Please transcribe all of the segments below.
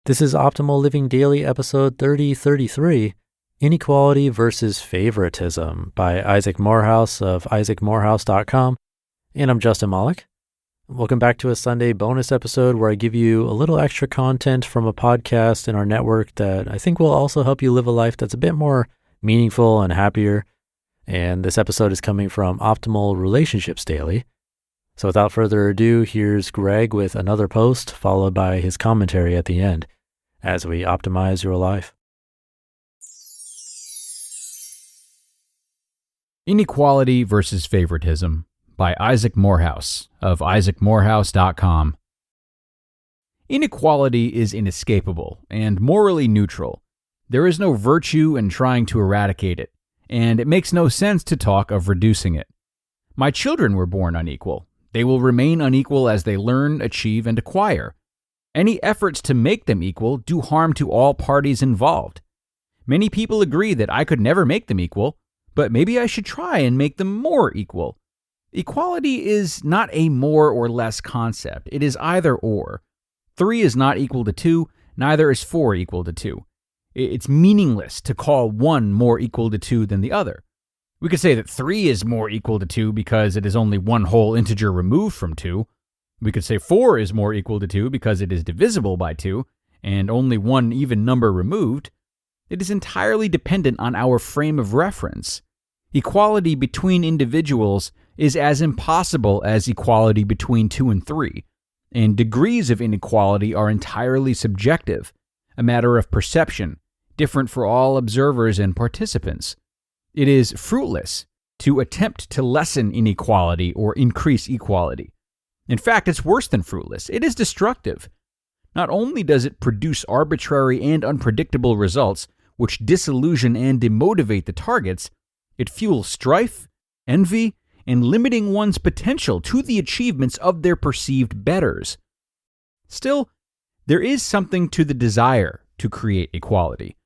This is Optimal Living Daily, episode 3033, Inequality versus Favoritism by Isaac Morehouse of isaacmorehouse.com. And I'm Justin Malik. Welcome back to a Sunday bonus episode where I give you a little extra content from a podcast in our network that I think will also help you live a life that's a bit more meaningful and happier. And this episode is coming from Optimal Relationships Daily. So without further ado, here's Greg with another post followed by his commentary at the end as we optimize your life. Inequality versus Favoritism by Isaac Morehouse of isaacmorehouse.com. Inequality is inescapable and morally neutral. There is no virtue in trying to eradicate it, and it makes no sense to talk of reducing it. My children were born unequal. They will remain unequal as they learn, achieve, and acquire. Any efforts to make them equal do harm to all parties involved. Many people agree that I could never make them equal, but maybe I should try and make them more equal. Equality is not a more or less concept. It is either or. 3 is not equal to 2, neither is 4 equal to 2. It's meaningless to call one more equal to 2 than the other. We could say that 3 is more equal to 2 because it is only one whole integer removed from 2. We could say 4 is more equal to 2 because it is divisible by 2 and only one even number removed. It is entirely dependent on our frame of reference. Equality between individuals is as impossible as equality between 2 and 3, and degrees of inequality are entirely subjective, a matter of perception, different for all observers and participants. It is fruitless to attempt to lessen inequality or increase equality. In fact, it's worse than fruitless. It is destructive. Not only does it produce arbitrary and unpredictable results, which disillusion and demotivate the targets, it fuels strife, envy, and limiting one's potential to the achievements of their perceived betters. Still, there is something to the desire to create equality.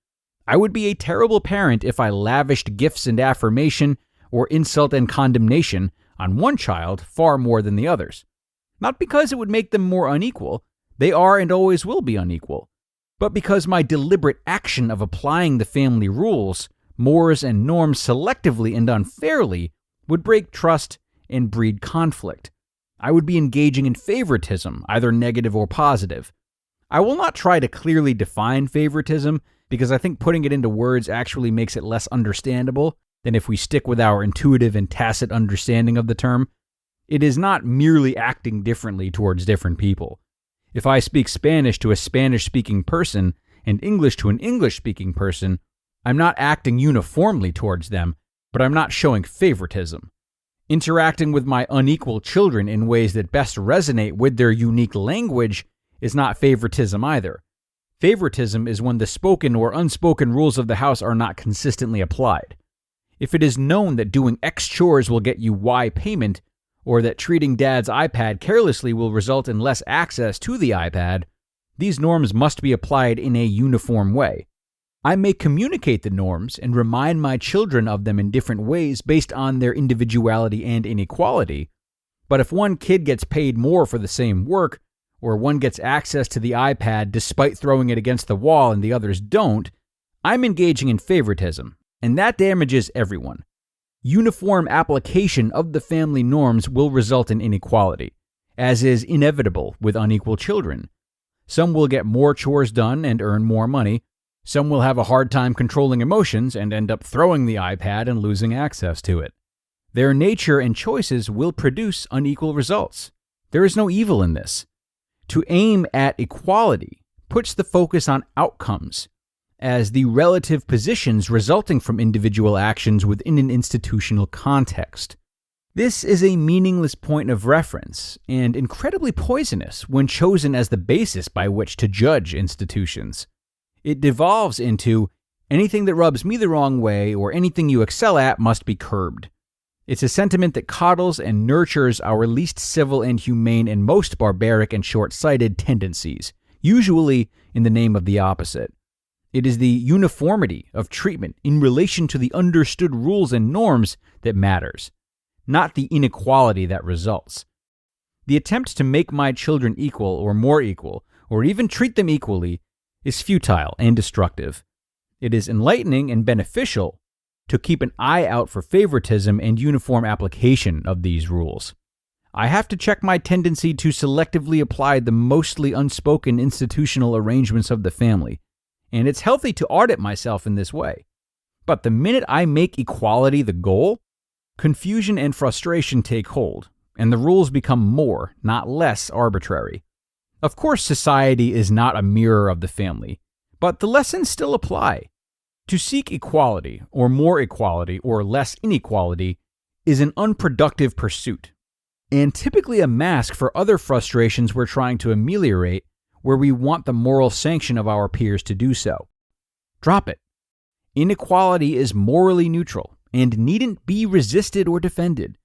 I would be a terrible parent if I lavished gifts and affirmation or insult and condemnation on one child far more than the others. Not because it would make them more unequal, they are and always will be unequal, but because my deliberate action of applying the family rules, mores, and norms selectively and unfairly would break trust and breed conflict. I would be engaging in favoritism, either negative or positive. I will not try to clearly define favoritism because I think putting it into words actually makes it less understandable than if we stick with our intuitive and tacit understanding of the term. It is not merely acting differently towards different people. If I speak Spanish to a Spanish-speaking person and English to an English-speaking person, I'm not acting uniformly towards them, but I'm not showing favoritism. Interacting with my unequal children in ways that best resonate with their unique language is not favoritism either. Favoritism is when the spoken or unspoken rules of the house are not consistently applied. If it is known that doing X chores will get you Y payment, or that treating dad's iPad carelessly will result in less access to the iPad, these norms must be applied in a uniform way. I may communicate the norms and remind my children of them in different ways based on their individuality and inequality, but if one kid gets paid more for the same work, or one gets access to the iPad despite throwing it against the wall and the others don't, I'm engaging in favoritism, and that damages everyone. Uniform application of the family norms will result in inequality, as is inevitable with unequal children. Some will get more chores done and earn more money. Some will have a hard time controlling emotions and end up throwing the iPad and losing access to it. Their nature and choices will produce unequal results. There is no evil in this. To aim at equality puts the focus on outcomes, as the relative positions resulting from individual actions within an institutional context. This is a meaningless point of reference and incredibly poisonous when chosen as the basis by which to judge institutions. It devolves into anything that rubs me the wrong way or anything you excel at must be curbed. It's a sentiment that coddles and nurtures our least civil and humane and most barbaric and short-sighted tendencies, usually in the name of the opposite. It is the uniformity of treatment in relation to the understood rules and norms that matters, not the inequality that results. The attempt to make my children equal or more equal, or even treat them equally, is futile and destructive. It is enlightening and beneficial to keep an eye out for favoritism and uniform application of these rules. I have to check my tendency to selectively apply the mostly unspoken institutional arrangements of the family, and it's healthy to audit myself in this way. But the minute I make equality the goal, confusion and frustration take hold, and the rules become more, not less, arbitrary. Of course, society is not a mirror of the family, but the lessons still apply. To seek equality, or more equality, or less inequality, is an unproductive pursuit, and typically a mask for other frustrations we're trying to ameliorate where we want the moral sanction of our peers to do so. Drop it. Inequality is morally neutral and needn't be resisted or defended.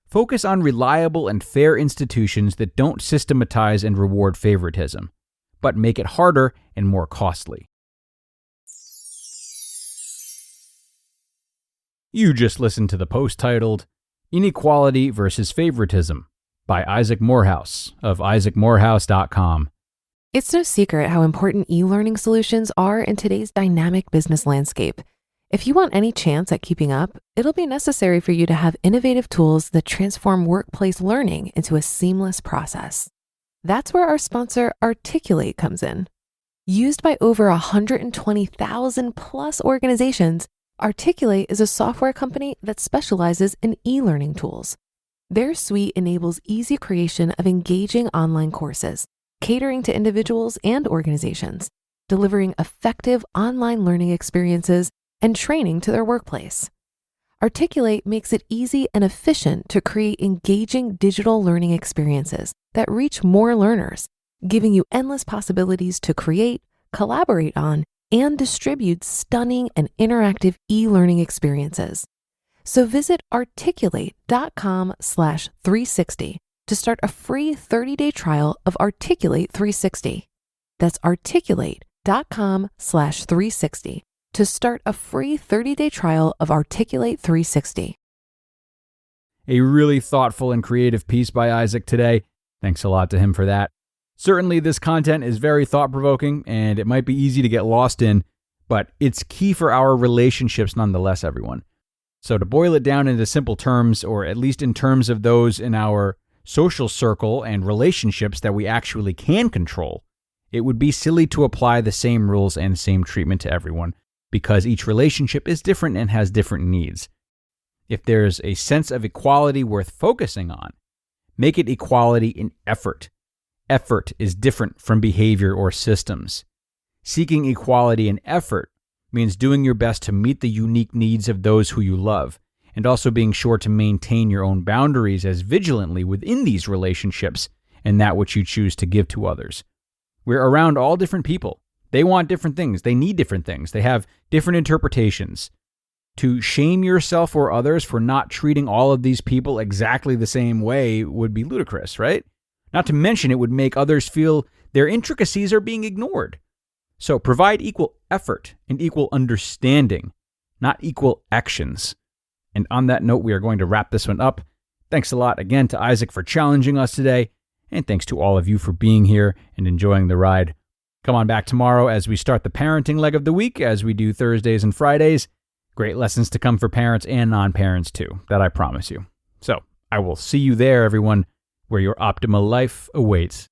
Focus on reliable and fair institutions that don't systematize and reward favoritism, but make it harder and more costly. You just listened to the post titled Inequality versus Favoritism by Isaac Morehouse of isaacmorehouse.com. It's no secret how important e-learning solutions are in today's dynamic business landscape. If you want any chance at keeping up, it'll be necessary for you to have innovative tools that transform workplace learning into a seamless process. That's where our sponsor, Articulate, comes in. Used by over 120,000 plus organizations, Articulate is a software company that specializes in e-learning tools. Their suite enables easy creation of engaging online courses, catering to individuals and organizations, delivering effective online learning experiences and training to their workplace. Articulate makes it easy and efficient to create engaging digital learning experiences that reach more learners, giving you endless possibilities to create, collaborate on, and distribute stunning and interactive e-learning experiences. So visit articulate.com/360 to start a free 30-day trial of Articulate 360. That's articulate.com/360 to start a free 30-day trial of Articulate 360. A really thoughtful and creative piece by Isaac today. Thanks a lot to him for that. Certainly, this content is very thought-provoking, and it might be easy to get lost in, but it's key for our relationships nonetheless, everyone. So to boil it down into simple terms, or at least in terms of those in our social circle and relationships that we actually can control, it would be silly to apply the same rules and same treatment to everyone, because each relationship is different and has different needs. If there's a sense of equality worth focusing on, make it equality in effort. Effort is different from behavior or systems. Seeking equality in effort means doing your best to meet the unique needs of those who you love, and also being sure to maintain your own boundaries as vigilantly within these relationships and that which you choose to give to others. We're around all different people. They want different things. They need different things. They have different interpretations. To shame yourself or others for not treating all of these people exactly the same way would be ludicrous, right? Not to mention it would make others feel their intricacies are being ignored. So provide equal effort and equal understanding, not equal actions. And on that note, we are going to wrap this one up. Thanks a lot again to Isaac for challenging us today, and thanks to all of you for being here and enjoying the ride. Come on back tomorrow as we start the parenting leg of the week, as we do Thursdays and Fridays. Great lessons to come for parents and non-parents too, that I promise you. So I will see you there, everyone, where your optimal life awaits.